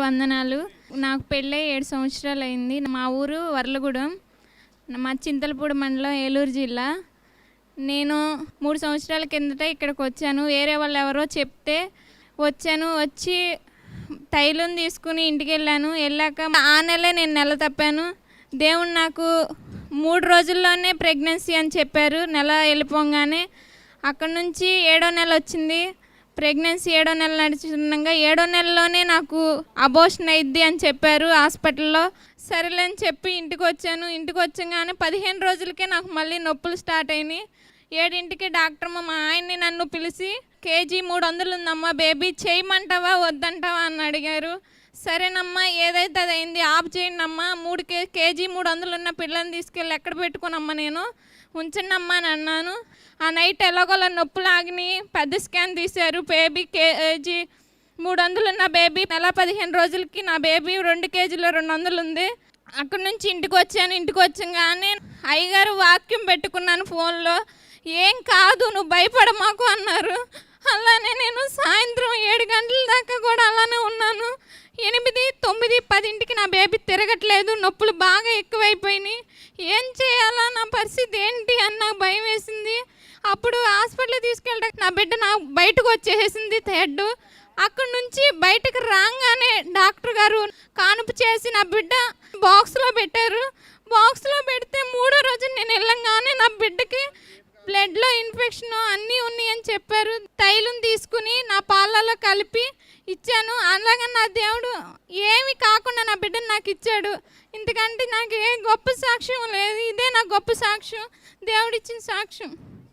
వందనాలు. నాకు పెళ్ళై 7 సంవత్సరాలయింది. మా ఊరు వర్లగూడెం. మా చింతలపూడి మండలం, ఏలూరు జిల్లా. నేను 3 సంవత్సరాల కిందట ఇక్కడికి వచ్చాను. వేరే వాళ్ళు ఎవరో చెప్తే వచ్చాను. వచ్చి తైలం తీసుకుని ఇంటికి వెళ్ళాక ఆ నెలే నేను నెల తప్పాను. దేవుడు నాకు 3 రోజుల్లోనే ప్రెగ్నెన్సీ అని చెప్పారు. నెల వెళ్ళిపోగానే అక్కడ నుంచి 7వ నెల వచ్చింది. ప్రెగ్నెన్సీ 7వ నెల నడుచుండగా 7వ నెలలోనే నాకు అబోర్షన్ అయింది అని చెప్పారు హాస్పిటల్లో. సరేలే అని చెప్పి ఇంటికి వచ్చాను. ఇంటికి వచ్చగానే 15 రోజులకే నాకు మళ్ళీ నొప్పులు స్టార్ట్ అయినాయి. 7ంటికి డాక్టర్ మా ఆయన్ని నన్ను పిలిచి కేజీ 300 ఉందమ్మా, బేబీ చేయమంటావా వద్దంటావా అని అడిగారు. సరేనమ్మా, ఏదైతే అది అయింది, ఆఫ్ చేయండి అమ్మా. 3 కేజీ 300 ఉన్న పిల్లని తీసుకెళ్ళి ఎక్కడ పెట్టుకునమ్మా, నేను ఉంచండి అమ్మా అని అన్నాను. ఆ నైట్ ఎలాగోలా నొప్పులు ఆగినాయి. పెద్ద స్కాన్ తీశారు. బేబీ కేజీ 300 ఉన్న బేబీ నెల 15 రోజులకి నా బేబీ 2 కేజీలు 200 ఉంది. అక్కడి నుంచి ఇంటికి వచ్చాను. ఇంటికి వచ్చాగానే అయ్యగారు వాక్యం పెట్టుకున్నాను ఫోన్లో. ఏం కాదు, నువ్వు భయపడమాకు అన్నారు. అలానే నేను సాయంత్రం 7 గంటల దాకా కూడా అలానే ఉన్నాను. 8, 9, 10ంటికి నా బేబీ తిరగట్లేదు. నొప్పులు బాగా ఎక్కువైపోయినాయి. ఏం చేయాలా, నా పరిస్థితి ఏంటి అని నాకు భయం వేసింది. అప్పుడు హాస్పిటల్ తీసుకెళ్ళాక నా బిడ్డ బయటకు వచ్చేసింది థర్డ్. అక్కడి నుంచి బయటకు రాగానే డాక్టర్ గారు కానుపు చేసి నా బిడ్డ బాక్స్లో పెట్టారు. బాక్స్లో పెడితే 3వ రోజు నేను వెళ్ళంగానే నా బిడ్డకి బ్లడ్లో ఇన్ఫెక్షన్ అన్నీ ఉన్నాయి అని చెప్పారు. తైలం తీసుకుని నా పాలలో కలిపి ఇచ్చాను. అలాగే నా దేవుడు ఏమి కాకుండా నా బిడ్డను నాకు ఇచ్చాడు. ఇంతకంటే నాకు ఏ గొప్ప సాక్ష్యం లేదు. ఇదే నా గొప్ప సాక్ష్యం, దేవుడిచ్చిన సాక్ష్యం.